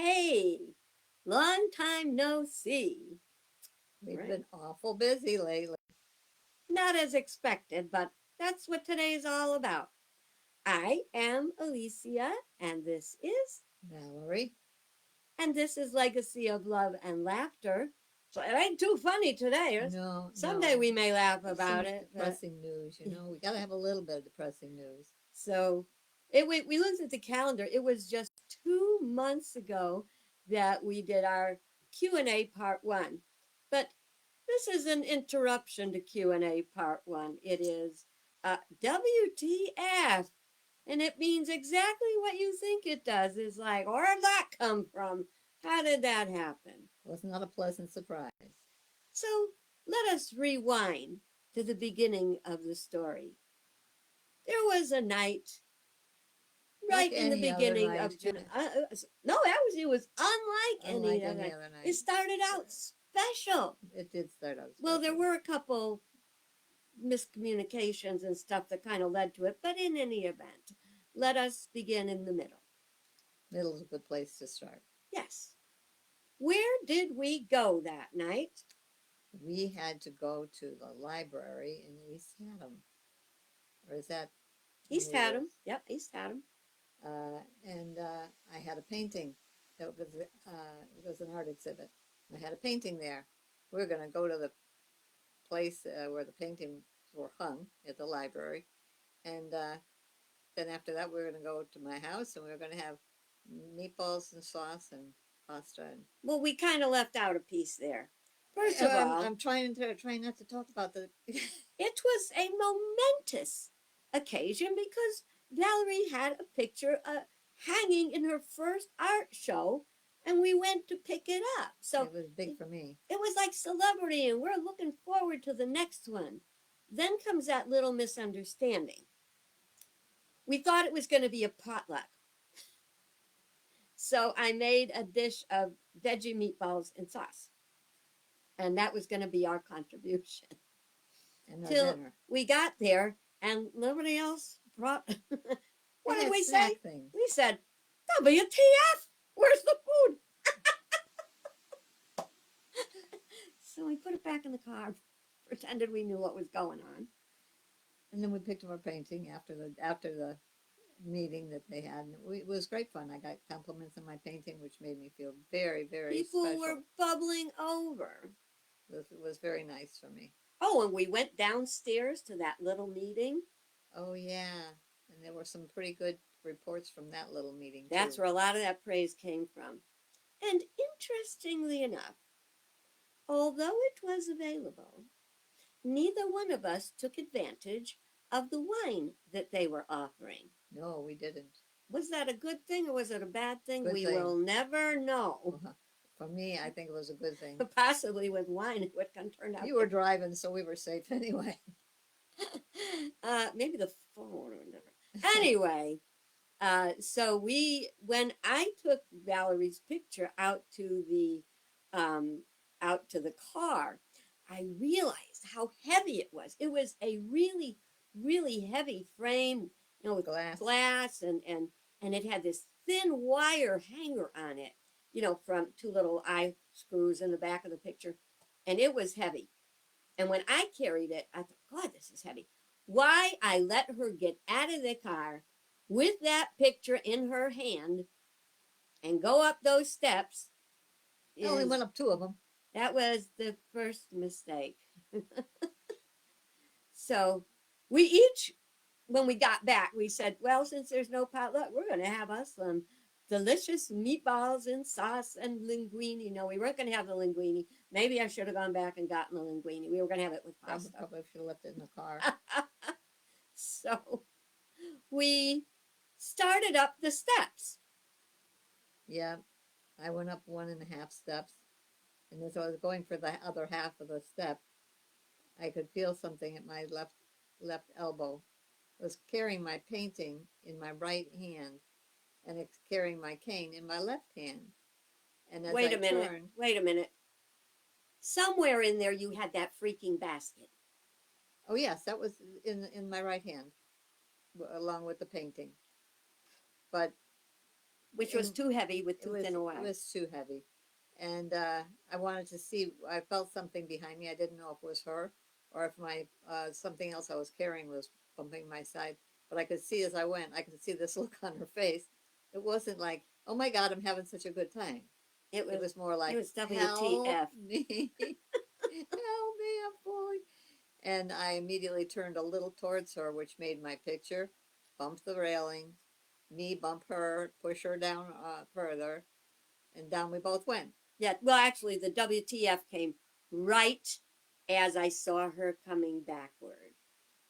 Hey, long time no see. We've Right. been awful busy lately. Not as expected, but that's what today is all about. I am Alicia, and Valerie? this is Legacy of Love and Laughter. So it ain't too funny today. No, Someday no. we may laugh There's so about much it, but depressing news, We got to have a little bit of depressing news. so we looked at the calendar. It was just 2 months ago that we did our Q&A part one. But this is an interruption to Q&A part one. It is WTF, and it means exactly what you think it does. It's like, where'd that come from? How did that happen? Was not a pleasant surprise. So let us rewind to the beginning of the story. There was a night Like right in the any other beginning night, of July. No, it was unlike any unlike other any night. other It night. started out special. It did start out Well, there special. were a couple miscommunications and stuff that kind of led to it, but in any event, let us begin in the middle. Middle's a good place to start. Yes. Where did we go that night? We had to go to the library in East Haddam. Or is that East anywhere Haddam. else? Yep, East Haddam. And I had a painting. It was an art exhibit. I had a painting there. We were going to go to the place where the paintings were hung at the library, and then after that, we were going to go to my house, and we were going to have meatballs and sauce and pasta. And Well, we kind of left out a piece there. First of all, I'm trying not to talk about the. it was a momentous occasion because Valerie had a picture hanging in her first art show, and we went to pick it up. So It was big for me. it was like celebrity, and we're looking forward to the next one. Then comes that little misunderstanding. We thought it was going to be a potluck. So I made a dish of veggie meatballs and sauce. And that was going to be our contribution. And our Till dinner. we got there and nobody else brought. They What did had we snack say? things. We said, WTF? Where's the food? So we put it back in the car, pretended we knew what was going on. And then we picked up our painting after the meeting that they had. And it was great fun. I got compliments on my painting, which made me feel very, very People were special. bubbling over. It was very nice for me. Oh, and we went downstairs to that little meeting. Oh yeah, and there were some pretty good reports from that little meeting That's too. where a lot of that praise came from. And interestingly enough, although it was available, neither one of us took advantage of the wine that they were offering. No, we didn't. Was that a good thing or was it a bad thing? Good We thing. will never know. For me, I think it was a good thing. Possibly with wine, it would turn out. You were driving, so we were safe anyway. Maybe the phone or whatever. Anyway, so when I took Valerie's picture um, out to the car, I realized how heavy it was. It was a really, really heavy frame, with Glass. glass and it had this thin wire hanger on it, from two little eye screws in the back of the picture, and it was heavy. And when I carried it, I thought, God, this is heavy. Why I let her get out of the car with that picture in her hand and go up those steps I only is went up two of them. that was the first mistake. So we each, when we got back, we said, well, since there's no potluck, we're going to have us some delicious meatballs and sauce and linguine. No, we weren't going to have the linguine. Maybe I should have gone back and gotten the linguine. We were going to have it with pasta. Probably should have left it in the car. So we started up the steps. Yeah, I went up 1.5 steps, and as I was going for the other half of the step, I could feel something at my left elbow. I was carrying my painting in my right hand, and it's carrying my cane in my left hand. And as Wait I a minute. turned, Wait a minute. Somewhere in there, you had that freaking basket. oh yes, that was in my right hand, along with the painting. But which was and too heavy with it too was thin a it wire. was too heavy, and I wanted to see. I felt something behind me. I didn't know if it was her or if my something else I was carrying was bumping my side. But I could see as I went, I could see this look on her face. It wasn't like, "Oh my God, I'm having such a good time." It It was was more it like, was "Help WTF. me, help me, I'm falling." And I immediately turned a little towards her, which made my picture, bumped the railing, me bump her, push her down further, and down we both went. Yeah, well, actually, the WTF came right as I saw her coming backward.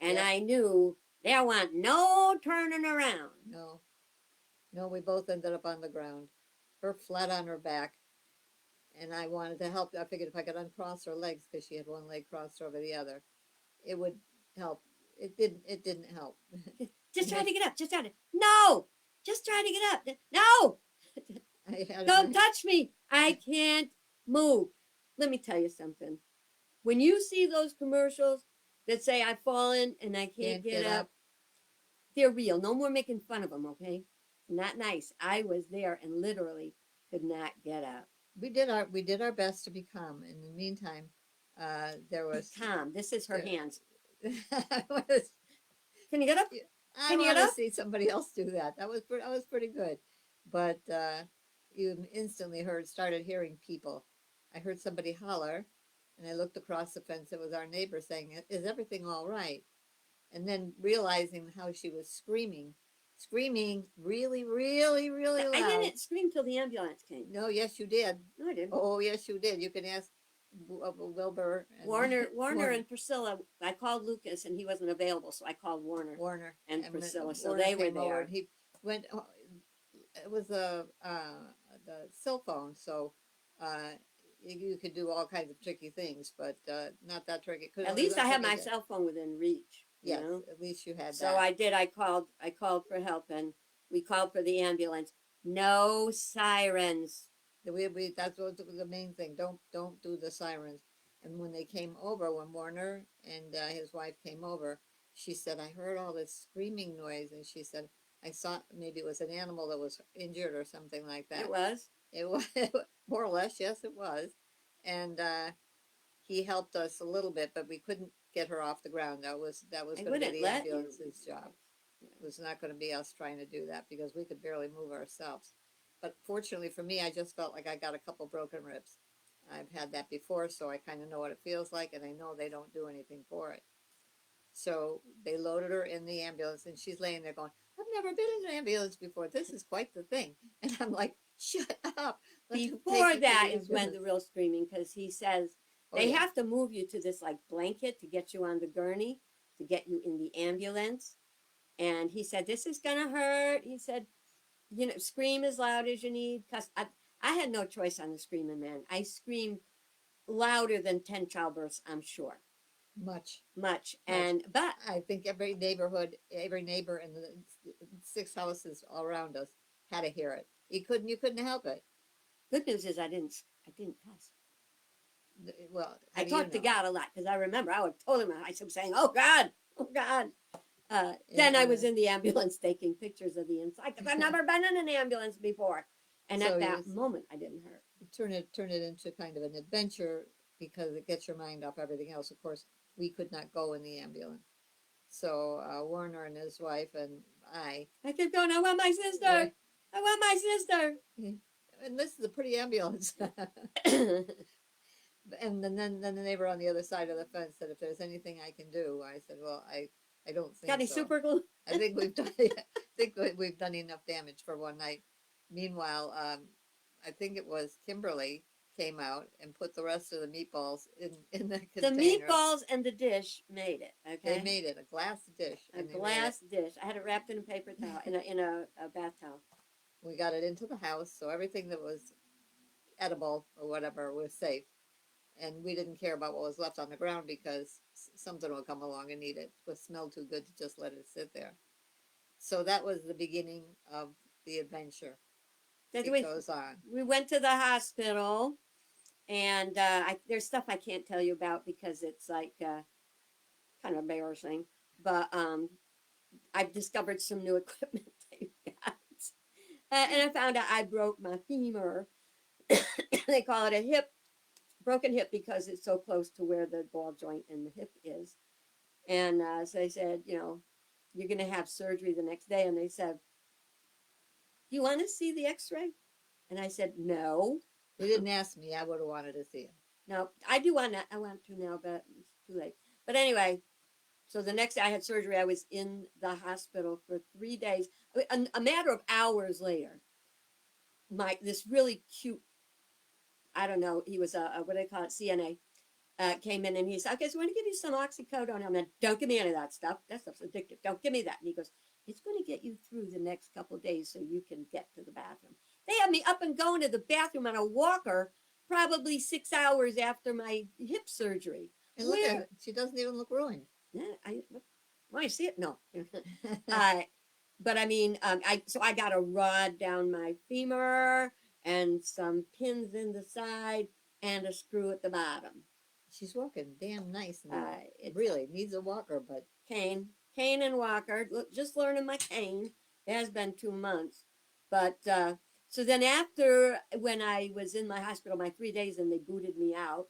And Yep. I knew there wasn't no turning around. No, no, we both ended up on the ground, her flat on her back, and I wanted to help. I figured if I could uncross her legs because she had one leg crossed over the other, it would help. It didn't. It didn't help. Just try And to get up. Just try to. No! Just try to get up. No! I had Don't my touch me. I can't move. Let me tell you something. When you see those commercials that say I've fallen and I can't can't get get up, up. they're real. No more making fun of them, okay? Not nice. I was there and literally could not get up. We did our best to be calm. In the meantime, there Be was calm. This is her there, hands. I was Can you get up? I Can you get want to up? see somebody else do that. That was pretty good, but you instantly started hearing people. I heard somebody holler, and I looked across the fence. It was our neighbor saying, "Is everything all right?" And then realizing how she was screaming really, really, really I loud. didn't scream till the ambulance came. No, yes, you did. No, I didn't. Oh, yes, you did. You can ask Wilbur and Warner and Priscilla. I called Lucas and he wasn't available, so I called Warner Warner and and Priscilla. So Warner they were came over there. and he went. It was the cell phone, so uh, you could do all kinds of tricky things, but not that tricky. Could At only least I went had from my there. cell phone within reach. You Yes, know. at least you had So that. I did. I called for help and we called for the ambulance. No sirens. We that's what the main thing. Don't do the sirens. And when they came over, when Warner and his wife came over, she said, "I heard all this screaming noise," and she said, "I saw maybe it was an animal that was injured or something like that." It was. It was more or less, yes, it was, and he helped us a little bit, but we couldn't get her off the ground. That was I going to be wouldn't the let you. ambulance's job. It was not going to be us trying to do that because we could barely move ourselves. But fortunately for me, I just felt like I got a couple broken ribs. I've had that before, so I kind of know what it feels like, and I know they don't do anything for it. So they loaded her in the ambulance, and she's laying there going, "I've never been in an ambulance before. This is quite the thing." And I'm like, "Shut up. Let them take Before you to that the is when the ambulance." real screaming, because he says Oh, they yeah. have to move you to this like blanket to get you on the gurney to get you in the ambulance. And he said, "This is gonna hurt." He said, "You know, scream as loud as you need." Cause I had no choice on the screaming, man. I screamed louder than 10 childbirths, I'm sure. Much. Much. Much. And but I think every neighbor in the 6 houses all around us had to hear it. You couldn't help it. good news is I didn't cuss. Well, how I do you talked to know? God a lot because I remember I would told him I kept saying, "Oh God, oh God." Then I was Uh, in the ambulance taking pictures of the inside because I've never been in an ambulance before. And so at you that moment, I didn't hurt. turn it into kind of an adventure because it gets your mind off everything else. Of course, we could not go in the ambulance, so Warner and his wife and I I kept going, "I want my sister. were, I want my sister." and this is a pretty ambulance. And then the neighbor on the other side of the fence said, "If there's anything I can do," I said, "Well, I don't Got think any so. super glue? I think we've done I think we've done enough damage for one night." Meanwhile, I think it was Kimberly came out and put the rest of the meatballs in the The container. meatballs and the dish made it. They Okay, made it a glass dish, a and they made glass dish. I had it wrapped in a paper towel, in a bath towel. we got it into the house, so everything that was edible or whatever was safe. And we didn't care about what was left on the ground because something would come along and eat it. It would smell too good to just let it sit there. So that was the beginning of the adventure. Then It goes on. we went to the hospital, and there's stuff I can't tell you about because it's like kind of embarrassing. But I've discovered some new equipment they've got. And I found out I broke my femur. They call it a broken hip because it's so close to where the ball joint in the hip is. And so they said, you're going to have surgery the next day. And they said, do you want to see the x-ray? And I said, no. They didn't ask me. I would have wanted to see him. No, I do want to. I want to now, but it's too late. But anyway, so the next day I had surgery. I was in the hospital for 3 days. A matter of hours later, this really cute, I don't know, he was a what do they call it, CNA, came in and he said, okay, so I'm going to give you some oxycodone. I'm like, don't give me any of that stuff. That stuff's addictive. Don't give me that. And he goes, it's going to get you through the next couple of days so you can get to the bathroom. They had me up and going to the bathroom on a walker probably 6 hours after my hip surgery. And look at her. She doesn't even look ruined. Yeah, I see it? No. But I mean, I got a rod down my femur and some pins in the side and a screw at the bottom. She's walking damn nice now. It really needs a walker, but cane and walker. Just learning my cane. It has been 2 months, but so then after when I was in my hospital, my 3 days, and they booted me out,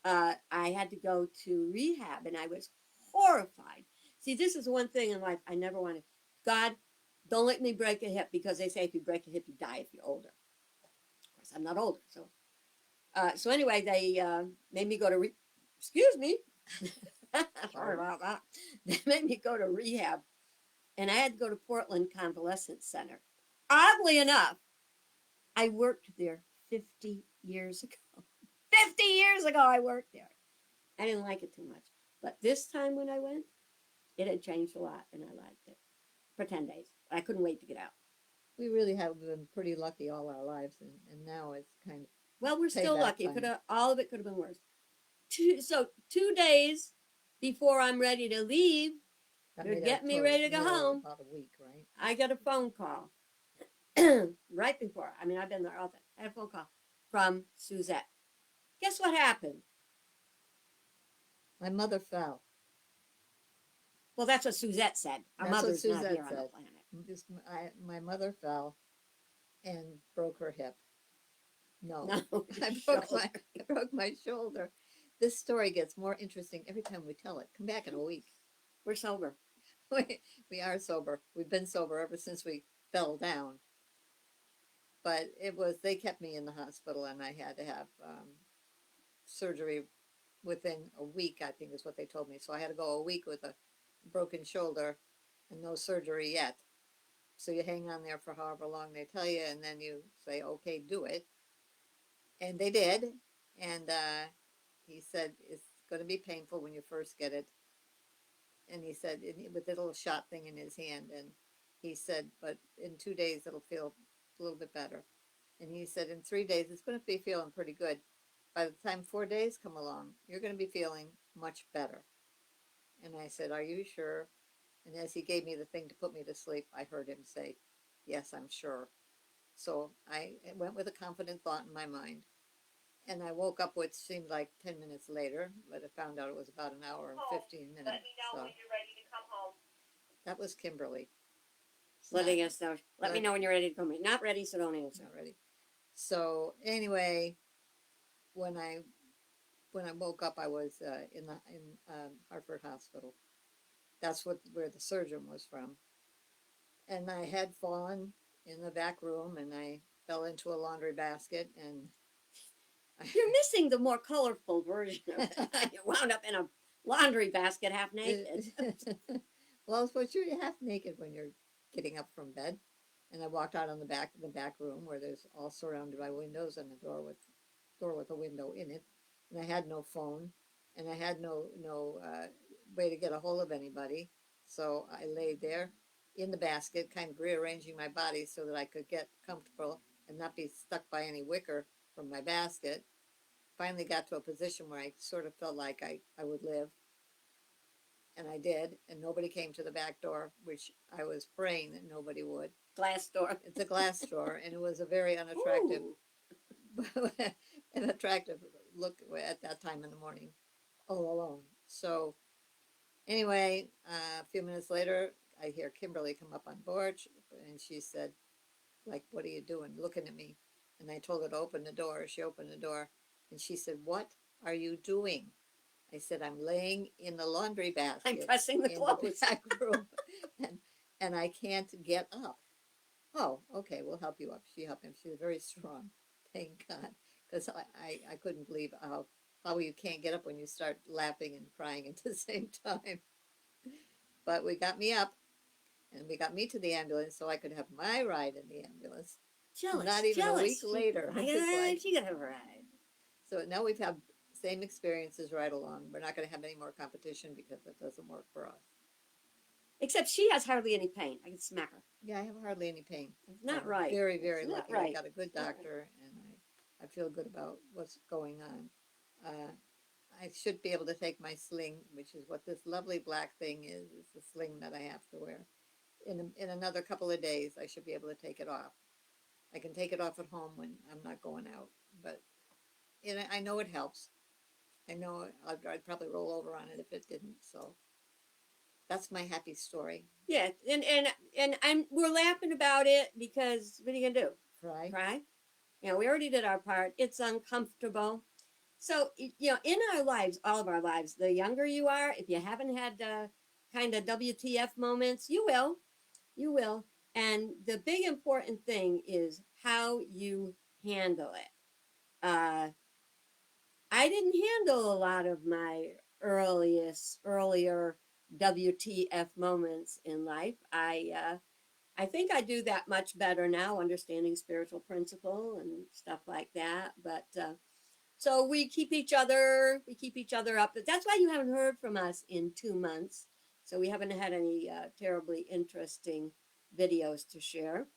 I had to go to rehab, and I was horrified. See, this is one thing in life I never wanted. God, don't let me break a hip, because they say if you break a hip, you die if you're older. Of course, I'm not older, so. So anyway, they made me go to excuse me. Sorry about that. They made me go to rehab, and I had to go to Portland Convalescent Center. Oddly enough, I worked there 50 years ago. 50 years ago, I worked there. I didn't like it too much, but this time when I went, it had changed a lot, and I liked it for 10 days. I couldn't wait to get out. we really have been pretty lucky all our lives, and now it's kind of Well, we're still lucky. time. All of it could have been worse. 2 days before I'm ready to leave, got They're made getting me out ready to go middle of home. About a week, right? I got a phone call right before. I mean, I've been there all the time. I had a phone call from Suzette. Guess what happened? My mother fell. Well, that's what Suzette said. Our That's what mother's not Suzette here on the said. planet. My mother fell and broke her hip. No, No, I broke my shoulder. This story gets more interesting every time we tell it. Come back in a week. we're sober. We are sober. We've been sober ever since we fell down. But they kept me in the hospital, and I had to have surgery within a week, I think is what they told me. So I had to go a week with a broken shoulder and no surgery yet. So you hang on there for however long they tell you, and then you say, okay, do it. And they did. And he said, it's going to be painful when you first get it. And he said, with the little shot thing in his hand. And he said, but in 2 days, it'll feel a little bit better. And he said, in 3 days, it's going to be feeling pretty good. By the time 4 days come along, you're going to be feeling much better. And I said, are you sure? And as he gave me the thing to put me to sleep, I heard him say, yes, I'm sure. So I went with a confident thought in my mind. And I woke up what seemed like 10 minutes later, but I found out it was about an hour and 15 minutes. Let me know so when you're ready to come home. that was Kimberly. Letting us know. Let me know when you're ready to come. Not ready, so don't answer. Not ready. So anyway, when I woke up, I was in Hartford Hospital. That's where the surgeon was from. And I had fallen in the back room, and I fell into a laundry basket, and You're missing the more colorful version of it. You wound up in a laundry basket half naked. well, it's what you're half naked when you're getting up from bed. And I walked out on the back room where there's all surrounded by windows and a door with a window in it. And I had no phone, and I had no way to get a hold of anybody. So I laid there in the basket, kind of rearranging my body so that I could get comfortable and not be stuck by any wicker from my basket. Finally got to a position where I sort of felt like I would live. And I did, and nobody came to the back door, which I was praying that nobody would. Glass door. It's a glass door, and it was a very unattractive, an attractive look at that time in the morning, all alone. So anyway, a few minutes later, I hear Kimberly come up on board, and she said, like, what are you doing? Looking at me. And I told her to open the door. She opened the door and she said, "What are you doing?" I said, "I'm laying in the laundry I'm basket pressing the in the clothes. back room and, and I can't get up." "Oh, okay, we'll help you up." She helped him. She's very strong. Thank God. Because I couldn't believe how you can't get up when you start laughing and crying at the same time. But we got me up and we got me to the ambulance so I could have my ride in the ambulance. Jealous, Not even a week jealous. later, I was like, She got her ride. so now we've had same experiences right along. We're not going to have any more competition because it doesn't work for us. Except she has hardly any pain. I can smack her. Yeah, I have hardly any pain. It's not I'm right. very, very It's not lucky. right. I got a good It's not right. doctor and I feel good about what's going on. Uh, I should be able to take my sling, which is what this lovely black thing is. It's the sling that I have to wear. In another couple of days, I should be able to take it off. I can take it off at home when I'm not going out, but I know it helps. I know I'd probably roll over on it if it didn't. So that's my happy story. Yeah, and we're laughing about it because what are you gonna do? Cry. Cry? You know, we already did our part. It's uncomfortable. So you know, in our lives, all of our lives, the younger you are, if you haven't had kind of WTF moments, you will. And the big important thing is how you handle it. I didn't handle a lot of my earlier WTF moments in life. I think I do that much better now, understanding spiritual principle and stuff like that. But so we keep each other up. But that's why you haven't heard from us in 2 months. So we haven't had any terribly interesting videos to share.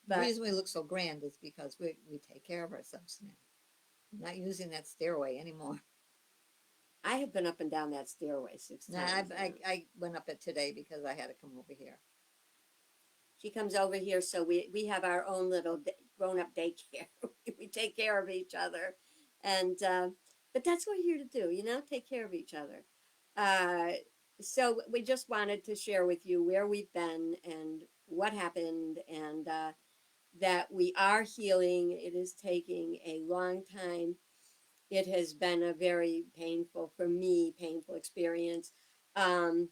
The But reason we look so grand is because we take care of ourselves now. I'm not using that stairway anymore. I have been up and down that stairway 6 Now times. I went up it today because I had to come over here. She comes over here, so we have our own little grown up daycare. We take care of each other, and but that's what we're here to do, you know, take care of each other. Uh, so we just wanted to share with you where we've been and what happened, and that we are healing. It is taking a long time. It has been a very painful, for me, painful experience. Um,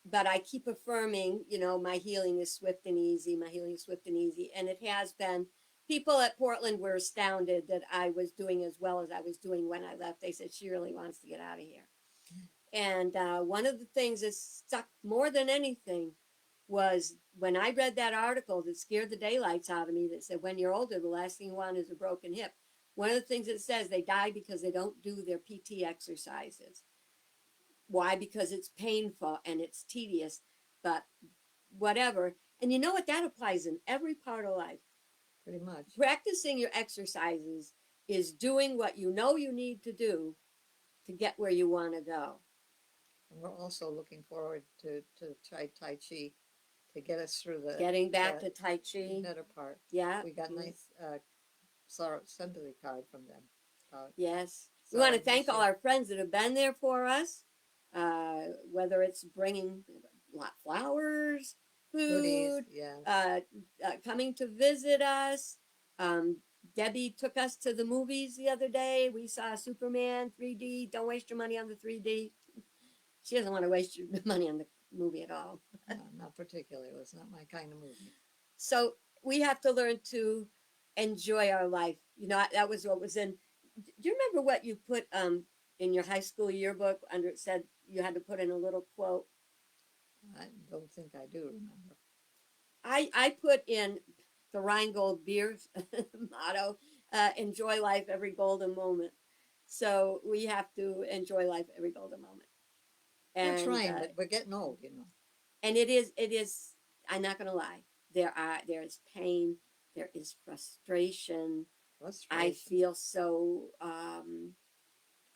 but I keep affirming, you know, my healing is swift and easy. My healing is swift and easy. And it has been. People at Portland were astounded that I was doing as well as I was doing when I left. They said, she really wants to get out of here. And one of the things that stuck more than anything was when I read that article that scared the daylights out of me that said, when you're older, the last thing you want is a broken hip. One of the things it says, they die because they don't do their PT exercises. Why? Because it's painful and it's tedious, but whatever. And you know what? That applies in every part of life. Pretty much. Practicing your exercises is doing what you know you need to do to get where you want to go. And we're also looking forward to try Tai Chi to get us through the Getting back to Tai Chi. better part. Yeah. We got nice sympathy card from them. Yes. So We want to this thank all year- our friends that have been there for us, whether it's bringing flowers, goodies. food, Yeah. coming to visit us. Debbie took us to the movies the other day. We saw Superman 3D. Don't waste your money on the 3D. She doesn't want to waste your money on the movie at all. No, not particularly. It was not my kind of movie. So we have to learn to enjoy our life. You know, that was what was in. Do you remember what you put in your high school yearbook under it said you had to put in a little quote? I don't think I do remember. I put in the Rheingold beer motto, enjoy life every golden moment. So we have to enjoy life every golden moment. And, We're trying, but we're getting old, you know. And it is, I'm not going to lie. There is pain. There is frustration. I feel so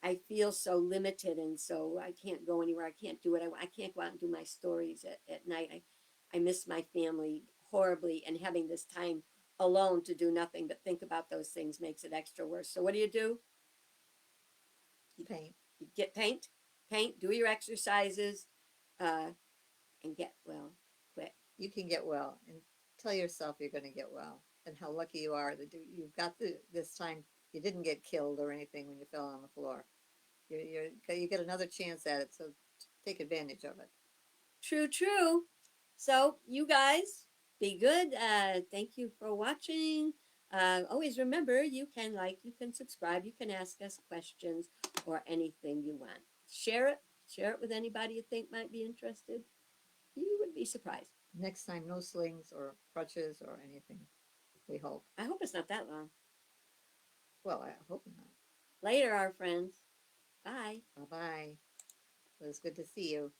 limited, and so I can't go anywhere. I can't do what I can't go out and do my stories at night. I miss my family horribly, and having this time alone to do nothing but think about those things makes it extra worse. So what do? Paint. You get paint, do your exercises, and get well quick. You can get well, and tell yourself you're going to get well. and how lucky you are that you got this time. You didn't get killed or anything when you fell on the floor. You get another chance at it, so take advantage of it. True, true. So you guys be good. Thank you for watching. Always remember you can subscribe, you can ask us questions or anything you want. Share it with anybody you think might be interested. You would be surprised. Next time, no slings or crutches or anything. We hope. I hope it's not that long. Well, I hope not. Later, our friends. Bye. Bye bye. It was good to see you.